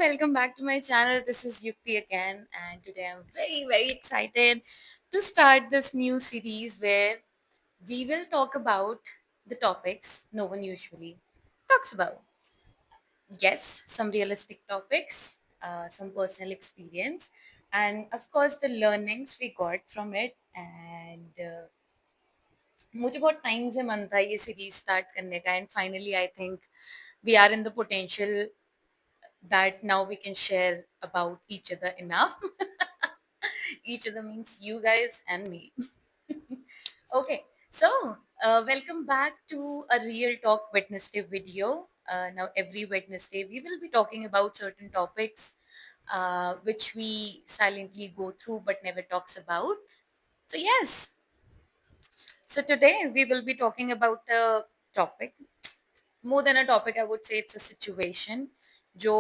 welcome back to my channel. This is Yukti again, and today I'm very excited to start this new series where we will talk about the topics no one usually talks about. Yes, some realistic topics, some personal experience, and of course, the learnings we got from it. And मुझे बहुत time से मन था ये series start करने का and finally I think we are in the potential that now we can share about each other enough. Each other means you guys and me. Okay, so welcome back to a Real Talk Wednesday video. Now, every Wednesday, we will be talking about certain topics which we silently go through but never talks about. So, yes, so today we will be talking about a topic more than a topic, I would say it's a situation जो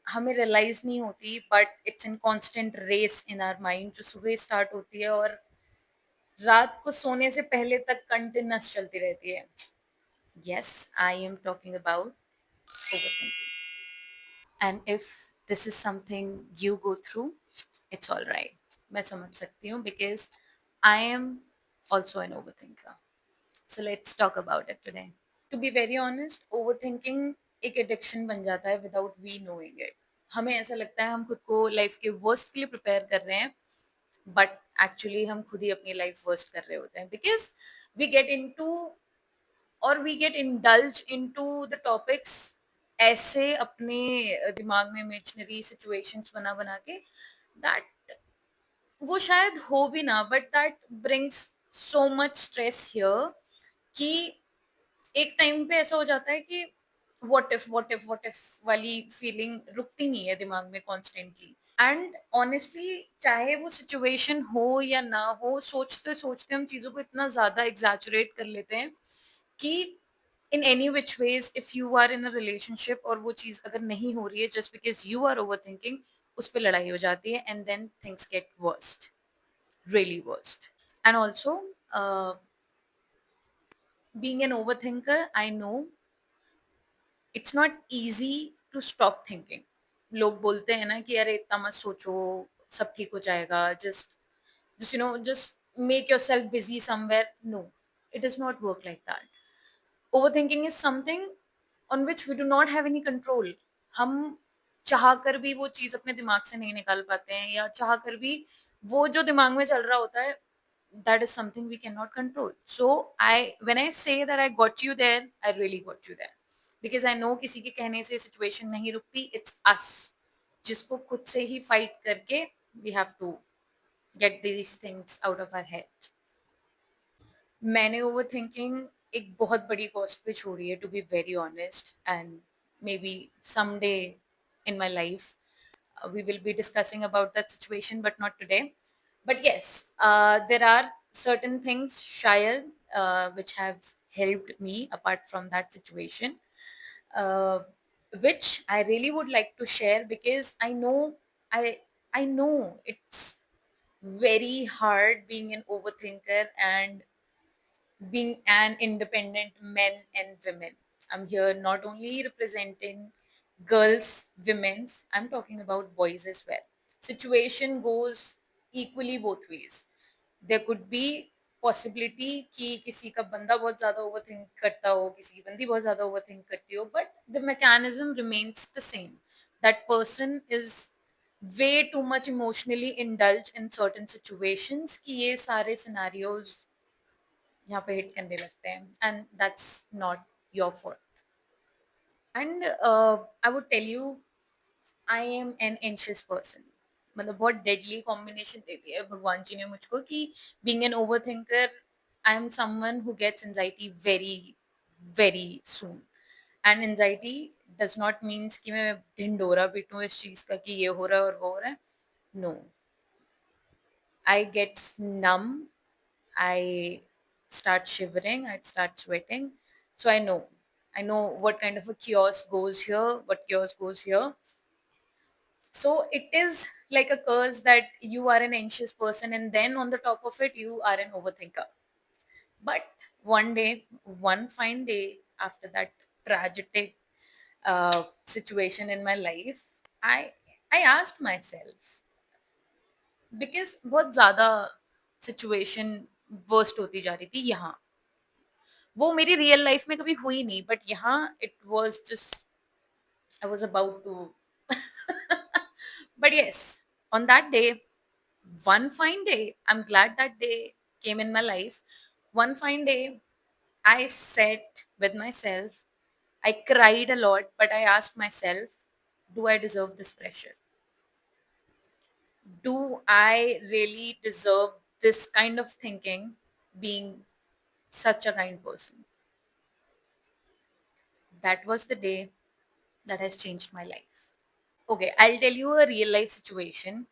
हमें realise नहीं होती but it's in constant race in our mind जो सुबह start होती है और रात को सोने से पहले तक कंटिन्यूस चलती रहती है. Yes, I am talking about overthinking. And if this is something you go through, it's all right. मैं समझ सकती हूँ because I am also an overthinker. So let's talk about it today. To be very honest, over thinking एक addiction बन जाता है without we knowing it. हमें ऐसा लगता है हम खुद को लाइफ के वर्स्ट के लिए प्रिपेयर कर रहे हैं, बट एक्चुअली हम खुद ही अपनी लाइफ वर्स्ट कर रहे होते हैं बिकॉज वी गेट इनटू और we get indulge into the topics ऐसे अपने दिमाग में इमेजिनरी सिचुएशंस बना बना के दैट वो शायद हो भी ना, but that brings so much stress here कि एक टाइम पे ऐसा हो जाता है कि व्हाट इफ वाली फीलिंग रुकती नहीं है दिमाग में कॉन्स्टेंटली. एंड ऑनेस्टली चाहे वो सिचुएशन हो या ना हो, सोचते सोचते हम चीज़ों को इतना ज़्यादा एग्जैचुरेट कर लेते हैं कि in any which ways if you are in a relationship और वो चीज़ अगर नहीं हो रही है just because you are over thinking, उस पर लड़ाई हो जाती है and then things get worst, really worst. And also, being an overthinker, I know it's not easy to stop thinking. लोग बोलते हैं ना कि अरे इतना मत सोचो, सब ठीक हो जाएगा, just make yourself busy somewhere. No, it does not work like that. Overthinking is something on which we do not have any control. हम चाह कर भी वो चीज अपने दिमाग से नहीं निकाल पाते हैं, या चाह कर भी वो जो दिमाग में चल रहा होता है, that is something we cannot control. So when I say that I got you there, I really got you there because I know किसी के कहने से situation नहीं रुकती. It's us जिसको खुद से ही fight करके we have to get these things out of our head. मैंने ओवरथिंकिंग एक बहुत बड़ी कॉस्ट पे छोड़ी है, to be very honest. And maybe someday in my life we will be discussing about that situation, but not today. But yes, there are certain things shayad which have helped me apart from that situation, uh, which I really would like to share because i I know it's very hard being an overthinker and being an independent men and women. I'm here not only representing girls, women's, I'm talking about boys as well. Situation goes equally both ways. There could be possibility कि किसी का बंदा बहुत ज्यादा overthink करता हो, किसी की बंदी बहुत ज्यादा ओवरथिंक करती हो, but the mechanism remains the same. That person is way too much emotionally indulged in certain situations कि ये सारे scenarios यहाँ पे हिट करने लगते हैं, and that's not your fault. And I would tell you, I am an anxious person. मतलब बहुत डेडली कॉम्बिनेशन दे दिया है भगवान जी ने मुझको कि being an over thinker, I am someone who gets anxiety very very soon. And anxiety does not means कि मैं ढिंडोरा पीटूं इस चीज का कि ये हो रहा है और वो हो रहा है. No, I gets numb. I start shivering, I'd start sweating. So I know what kind of a chaos goes here, what chaos goes here. So it is like a curse that you are an anxious person, and then on the top of it, you are an overthinker. But one day, one fine day, after that tragic situation in my life, I I asked my self, because बहुत ज्यादा situation worst होती जा रही थी यहाँ। वो मेरी real life में कभी हुई नहीं, बट यहाँ it was just I was about to but yes, on that day, one fine day, I'm glad that day came in my life. One fine day, I sat with myself. I cried a lot, but I asked myself, do I deserve this pressure? Do I really deserve this kind of thinking, being such a kind person? That was the day that has changed my life. Okay, I'll tell you a real life situation.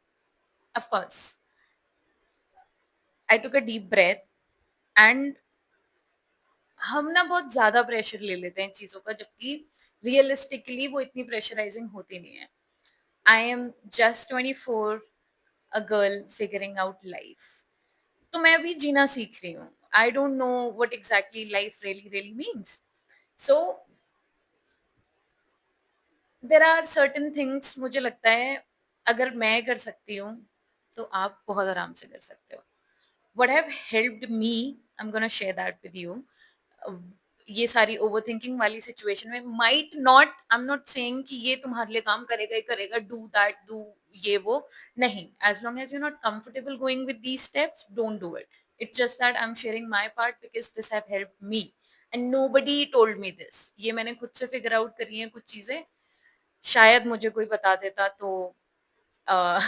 Of course, I took a deep breath, and हम ना बहुत ज़्यादा pressure ले लेते हैं चीज़ों का, जबकि रियलिस्टिकली वो इतनी प्रेशराइजिंग होती नहीं है। I am just 24, a girl figuring out life. तो मैं अभी जीना सीख रही हूँ। I don't know what exactly life really really means. So there are certain things, मुझे लगता है अगर मैं कर सकती हूँ, तो आप बहुत आराम से कर सकते हो। what have helped me, I'm gonna share that with you. uh, ये सारी ओवरथिंकिंग वाली सिचुएशन में might not, I am not saying कि ये तुम्हारे लिए काम करेगा ही करेगा, डू दैट, डू ये वो, नहीं। As long as you not comfortable going with these steps, don't do it. It's just that I am sharing my part because this have helped me and nobody told me this. ये मैंने खुद से figure out करी है कुछ चीजें। शायद मुझे कोई बता देता तो अ,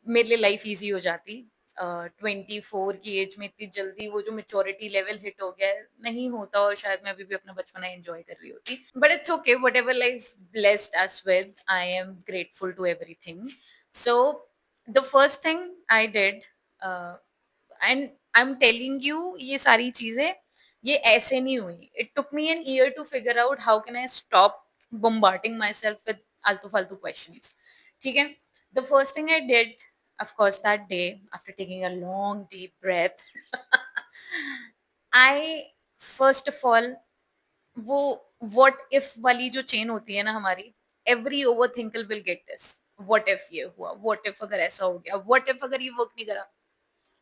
मेरे लिए लाइफ इजी हो जाती। 24 की एज में इतनी जल्दी वो जो मेच्योरिटी लेवल हिट हो गया है, नहीं होता, और शायद मैं अभी भी अपना बचपना एंजॉय कर रही होती। But it's okay, whatever life blessed us with, I am grateful to everything. So the first thing I did, and I am telling you, ये सारी चीजें ये ऐसे नहीं हुई। It took me an year to figure out how can I stop bombarding myself with altu faltu questions. ठीक है? The first thing I did, of course, that day, after taking a long deep breath, I first of all, वो what if वाली जो chain होती है ना हमारी, every overthinker will get this. What if ये हुआ, what if अगर ऐसा हो गया, what if अगर ये वर्क नहीं करा।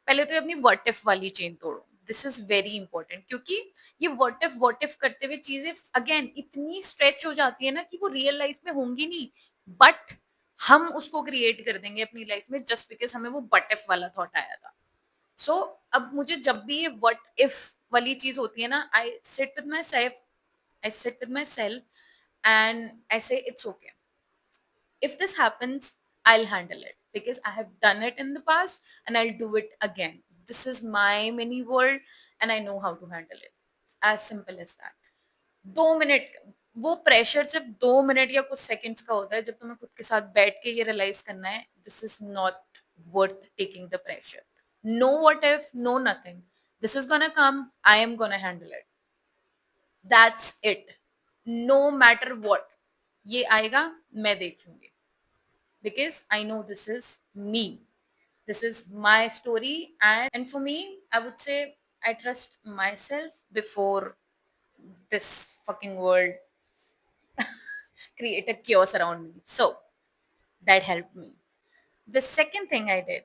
पहले तो ये अपनी व्हाट इफ वाली चेन तोड़ो। दिस इज वेरी इंपॉर्टेंट, क्योंकि ये व्हाट इफ करते हुए चीजें अगेन इतनी स्ट्रेच हो जाती है ना कि वो रियल लाइफ में होंगी नहीं, बट हम उसको क्रिएट कर देंगे अपनी लाइफ में जस्ट बिकॉज हमें वो बट इफ वाला थॉट आया था। सो अब मुझे जब भी ये व्हाट इफ वाली चीज होती है ना, I sit with myself and I say it's okay. If this happens, I'll handle it because I have done it in the past and I'll do it again. This is my mini world and I know how to handle it. As simple as that. 2 minute, वो pressure सिर्फ 2 minute या कुछ seconds का होता है जब तुम्हें खुद के साथ बैठ के ये रियलाइज करना है, this is not worth taking the pressure. No what if, no nothing, this is gonna come, I am gonna handle it, that's it. No matter what, ये आएगा, मैं देख लूंगी, because I know this is me. This is my story. And for me, I would say I trust myself before this fucking world create a chaos around me. So that helped me. The second thing I did,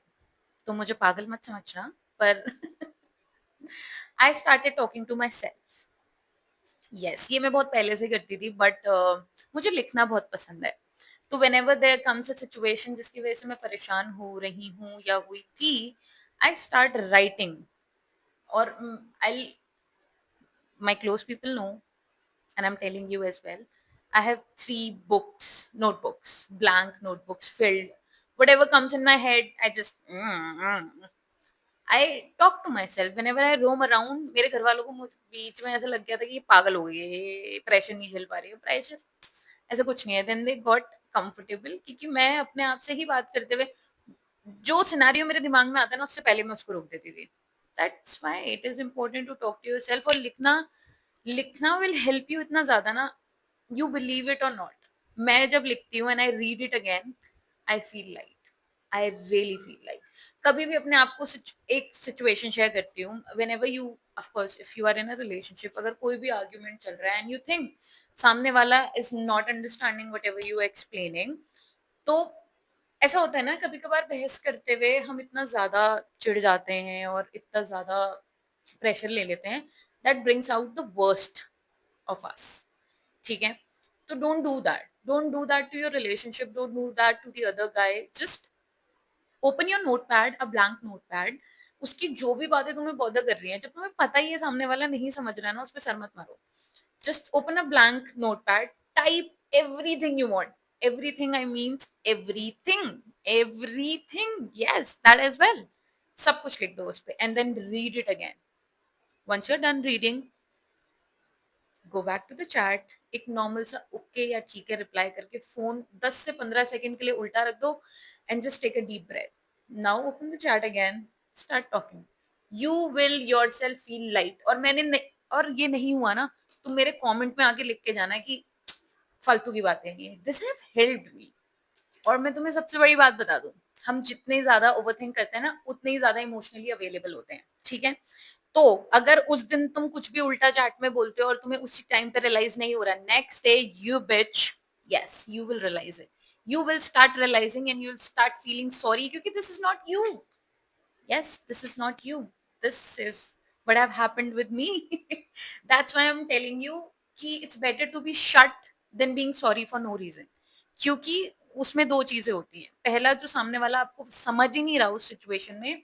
तो मुझे पागल मत समझना, पर I started talking to myself. Yes, ये मैं बहुत पहले से करती थी, बट मुझे लिखना बहुत पसंद है। तो whenever there comes a situation जिसकी वजह से मैं परेशान हो रही हूँ या हुई थी, आई स्टार्ट राइटिंग। और आई my close people know, and I'm telling you as well, I have 3 notebooks, blank notebooks filled. Whatever comes in my head, I just I talk to myself whenever I roam around. मेरे घर वालों को मुझ बीच में ऐसा लग गया था कि ये पागल हो गई है, ये प्रेशर नहीं झेल पा रही है। प्रेशर ऐसा कुछ नहीं है। देन दे गॉट कंफर्टेबल, क्योंकि मैं अपने आप से ही बात करते हुए जो सिनारियो मेरे दिमाग में आता है ना, उससे पहले मैं उसको रोक देती थी। That's why it is important to talk to yourself. और लिखना, लिखना विल हेल्प यू इतना ज्यादा ना, यू बिलीव इट और नॉट। मैं जब लिखती हूँ and I read it again, I feel light, I really feel like. कभी भी अपने आप को एक सिचुएशन शेयर करती हूँ, whenever you, of course if you are in a relationship, अगर कोई भी आर्ग्यूमेंट चल रहा है एंड यू थिंक सामने वाला is not understanding what ever you explaining, तो ऐसा होता है ना कभी कभार बहस करते हुए हम इतना ज्यादा चिढ़ जाते हैं और इतना ज्यादा प्रेशर ले लेते हैं that brings out the worst of us, ठीक है? तो don't do that to your relationship, don't do that to the other guy. Just open your notepad, a blank notepad. उसकी जो भी बातें तुम्हें बॉदर कर रही हैं, जब तुम्हें पता ही है सामने वाला नहीं समझ रहा है ना, उस पर सर मत मारो। just open a blank notepad, type everything you want. Everything I means everything. Everything, yes, that as well. सब कुछ लिख दो उस पे and then read it again. Once you're done reading, go back to the chat, एक normal सा okay या ठीक है रिप्लाई करके फोन 10 से 15 सेकंड के लिए उल्टा रख दो and just take a deep breath. Now open the chat again, start talking. You will yourself feel light. और और ये नहीं हुआ ना, तुम मेरे कमेंट में आके लिख के जाना कि फालतू की बातें हैं ये, दिस हैव हेल्प्ड मी। और मैं तुम्हें सबसे बड़ी बात बता दूं, हम जितने ज्यादा ओवरथिंक करते हैं ना, उतने ही ज्यादा इमोशनली अवेलेबल होते हैं, ठीक है? तो अगर उस दिन तुम कुछ भी उल्टा चैट में बोलते हो और तुम्हें उसी टाइम पे रियलाइज नहीं हो रहा, next day you bitch, yes you will realise it. You will start realising and you will start feeling sorry, क्योंकि this is not you. yes, this is not you, this is what have happened with me। that's why I'm telling you कि it's better to be shut than being sorry for no reason। क्योंकि उसमें दो चीजें होती हैं, पहला जो सामने वाला आपको समझ ही नहीं रहा उस सिचुएशन में,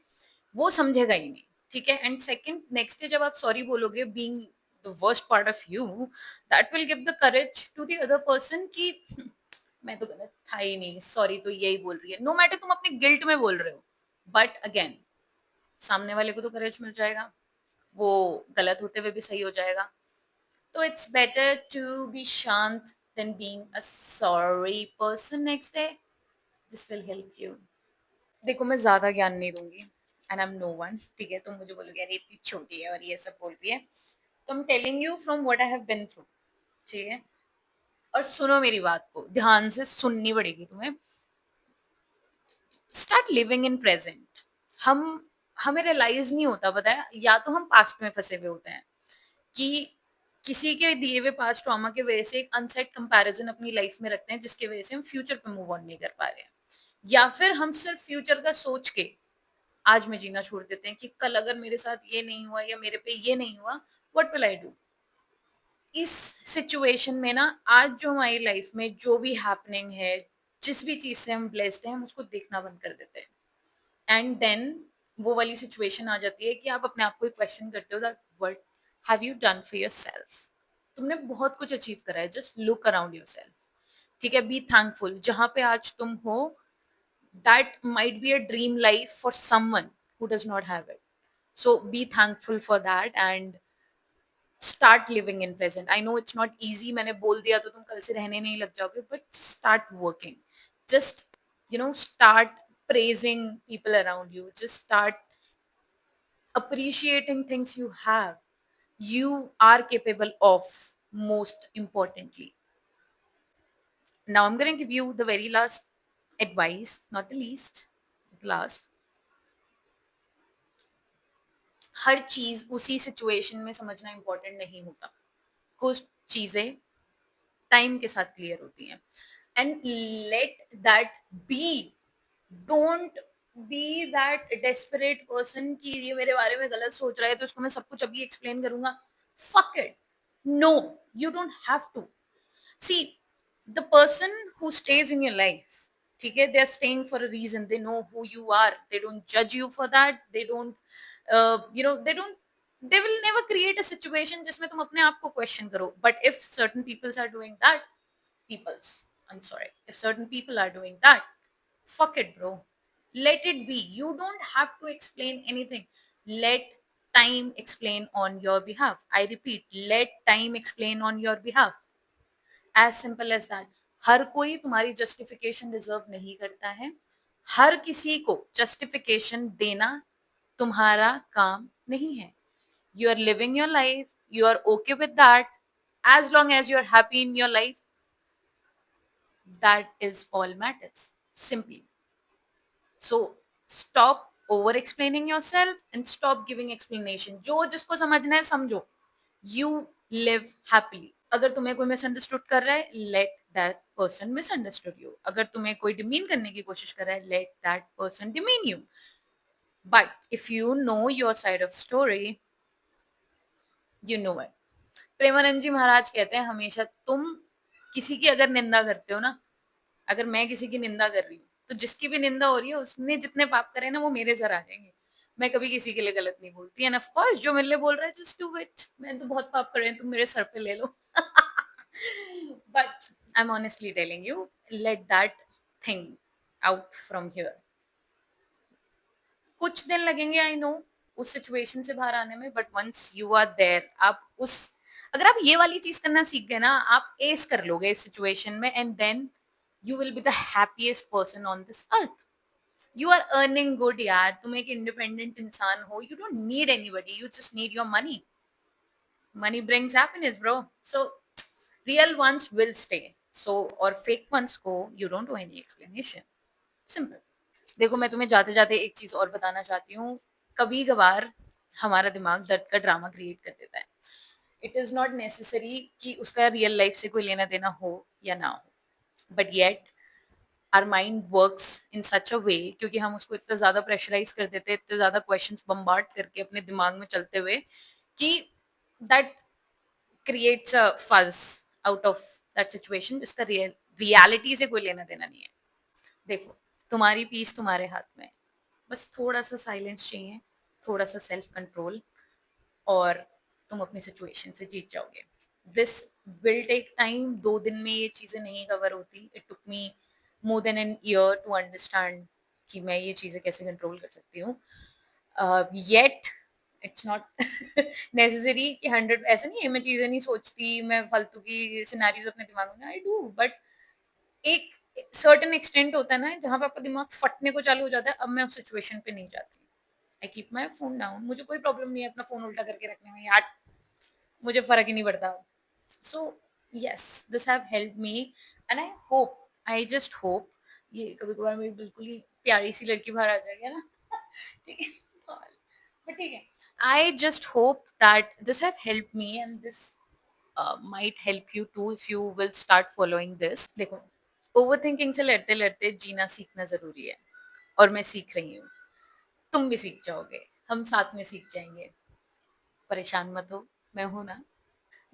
वो समझेगा ही नहीं, ठीक है? एंड सेकंड, नेक्स्ट डे जब आप सॉरी बोलोगे, being the worst part of you, that will give the courage to the other person कि मैं तो गलत था ही नहीं, सॉरी तो यही बोल रही है, नो मैटर तुम अपने गिल्ट में बोल रहे हो, बट अगेन सामने वाले को तो करेज मिल जाएगा, वो गलत होते हुए भी सही हो जाएगा। तो इट्स बेटर टू बी शांत then being a sorry person next day. This will help you. देखो मैं ज्यादा ज्ञान नहीं दूंगी and I am no one, ठीक है? तुम मुझे बोलोगे अरे इतनी छोटी है और ये सब बोल रही है, तो I'm telling you from what I have been through, ठीक है? और सुनो मेरी बात को ध्यान से, सुननी पड़ेगी तुम्हें। Start living in present. हम हमें रियलाइज नहीं होता, पता है, या तो हम पास्ट में फंसे हुए होते हैं कि किसी के दिए हुए पास्ट ट्रॉमा की वजह से एक अनसेट कंपैरिजन अपनी लाइफ में रखते हैं, जिसकी वजह से हम फ्यूचर पे मूव ऑन नहीं कर पा रहे हैं। या फिर हम सिर्फ फ्यूचर का सोच के आज में जीना छोड़ देते हैं कि कल अगर मेरे साथ ये नहीं हुआ या मेरे पे ये नहीं हुआ, व्हाट विल आई डू। इस सिचुएशन में ना, आज जो हमारी लाइफ में जो भी हैपनिंग है, जिस भी चीज से हम ब्लेस्ड हैं, हम उसको देखना बंद कर देते हैं। एंड देन वो वाली सिचुएशन आ जाती है कि आप अपने आप को क्वेश्चन करते हो that what have you done for yourself. तुमने बहुत कुछ अचीव करा है, जस्ट लुक अराउंड योरसेल्फ, ठीक है? बी थैंकफुल जहां पे आज तुम हो, that might be a dream life for someone who does not have it. So be thankful for that and start living in present. I know it's not easy, मैंने बोल दिया तो तुम कल से रहने नहीं लग जाओगे, but start working. Just start praising people around you, just start appreciating things you have, you are capable of, most importantly. Now I'm going to give you the very last advice, not the least, the last। हर चीज उसी situation में समझना important नहीं होता, कुछ चीजें time के साथ क्लियर होती हैं। And let that be, don't be that desperate person कि ये मेरे बारे में गलत सोच रहा है तो उसको मैं सब कुछ अभी एक्सप्लेन करूंगा। Fuck it, no, you don't have to. See, the person who stays in your life, ठीक है, they are staying for a reason, they know who you are, they don't जज you for that, they don't they don't, they will never create a situation जिसमें तुम अपने आप को question करो। But if certain peoples are doing that, peoples, I'm sorry, if certain people are doing that, fuck it bro, let it be, you don't have to explain anything, let time explain on your behalf, I repeat, let time explain on your behalf, as simple as that। हर कोई तुम्हारी justification deserve नहीं करता है, हर किसी को justification देना तुम्हारा काम नहीं है। You are living your life, you are okay with that, as long as you are happy in your life, that is all matters, simply। So stop over explaining yourself and stop giving explanation। जो जिसको समझना है समझो, you live happily। अगर तुम्हें कोई misunderstood कर रहा है, let that person misunderstood you. अगर तुम्हें कोई डिमीन करने की कोशिश कर रहा है, let that person demean you. But if you know your side of story, you know it. Premanand ji Maharaj कहते हैं हमेशा, तुम किसी की अगर निंदा करते हो ना, अगर मैं किसी की निंदा कर रही हूँ, तो जिसकी भी निंदा हो रही है उसने जितने पाप करे ना वो मेरे सर आ जाएंगे। मैं कभी किसी के लिए गलत नहीं बोलती, एंड ऑफ कोर्स जो मेरे लिए बोल रहा है जस्ट डू इट। मैंने तो बहुत पाप करे हैं, तुम मेरे सर पे ले लो। But I am honestly telling you, let that thing out from here. कुछ दिन लगेंगे, आई नो, उस सिचुएशन से बाहर आने में, but once you are there, आप उस, अगर आप ये वाली चीज करना सीख गए ना, आप एस कर लोगे इस सिचुएशन में, and then you will be the happiest person on this earth. You are earning good यार, तुम एक इंडिपेंडेंट इंसान हो, you don't need anybody, you just need your money. Money brings happiness bro. So real ones will stay, so और fake ones को you don't owe any explanation. Simple. देखो मैं तुम्हें जाते जाते एक चीज और बताना चाहती हूँ। कभी कभार हमारा दिमाग दर्द का ड्रामा क्रिएट कर देता है। इट इज नॉट नेसेसरी कि उसका रियल लाइफ से कोई लेना देना हो या ना हो, but yet our mind works in such a way, क्योंकि हम उसको इतना ज्यादा प्रेशराइज कर देते हैं, इतने ज्यादा क्वेश्चंस बम्बार्ड करके अपने दिमाग में चलते हुए, कि that creates a fuzz out of that situation, जिसका रियलिटी से कोई लेना देना नहीं है। देखो, तुम्हारी पीस तुम्हारे हाथ में है, बस थोड़ा सा साइलेंस चाहिए, थोड़ा सा सेल्फ कंट्रोल, और तुम अपनी सिचुएशन से जीत जाओगे। This will take time. 2 दिन में ये चीजें नहीं कवर होती। It took me more than an year to understand कि मैं ये चीजें कैसे कंट्रोल कर सकती हूँ। येट इट्स नॉट नेसेसरी कि 100, ऐसा नहीं है मैं चीजें नहीं सोचती, मैं फालतू की सिनेरियोज अपने दिमाग में, आई डू, बट एक सर्टेन एक्सटेंट होता है ना जहाँ पे आपका दिमाग फटने को चालू हो जाता है। अब मैं उस सिचुएशन पे नहीं जाती। I keep my phone down, मुझे कोई प्रॉब्लम नहीं है अपना फोन उल्टा करके रखने में यार, मुझे फर्क ही नहीं पड़ता। So yes, this have help me, and I hope, I just hope, ये कभी कभार मेरी बिल्कुल ही प्यारी सी लड़की बाहर आ जाएगी है ना। ठीक है, बट ठीक है, I just hope that this have help me, and this might help you too if you will start following this. देखो, ओवर थिंकिंग से लड़ते लड़ते जीना सीखना जरूरी है, और मैं सीख रही हूँ। तुम भी सीख जाओगे, हम साथ में सीख जाएंगे। परेशान मत हो, मैं हूं ना।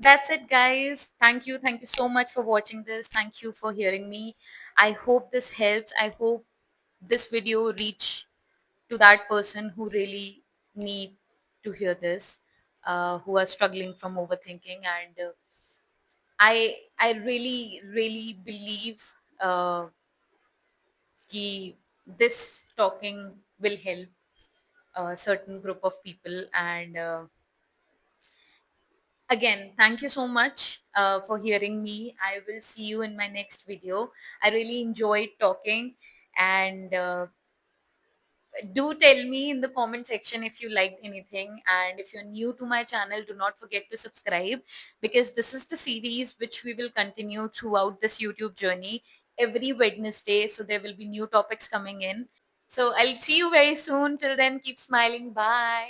That's it, guys. Thank you so much for watching this. Thank you for hearing me. I hope this helps. I hope this video reach to that person who really need to hear this, who are struggling from overthinking, and I really believe कि this talking will help a certain group of people. And again, thank you so much for hearing me. I will see you in my next video. I really enjoyed talking, and do tell me in the comment section if you liked anything, and if you're new to my channel, do not forget to subscribe, because this is the series which we will continue throughout this YouTube journey every Wednesday. So there will be new topics coming in. So I'll see you very soon. Till then, keep smiling. Bye.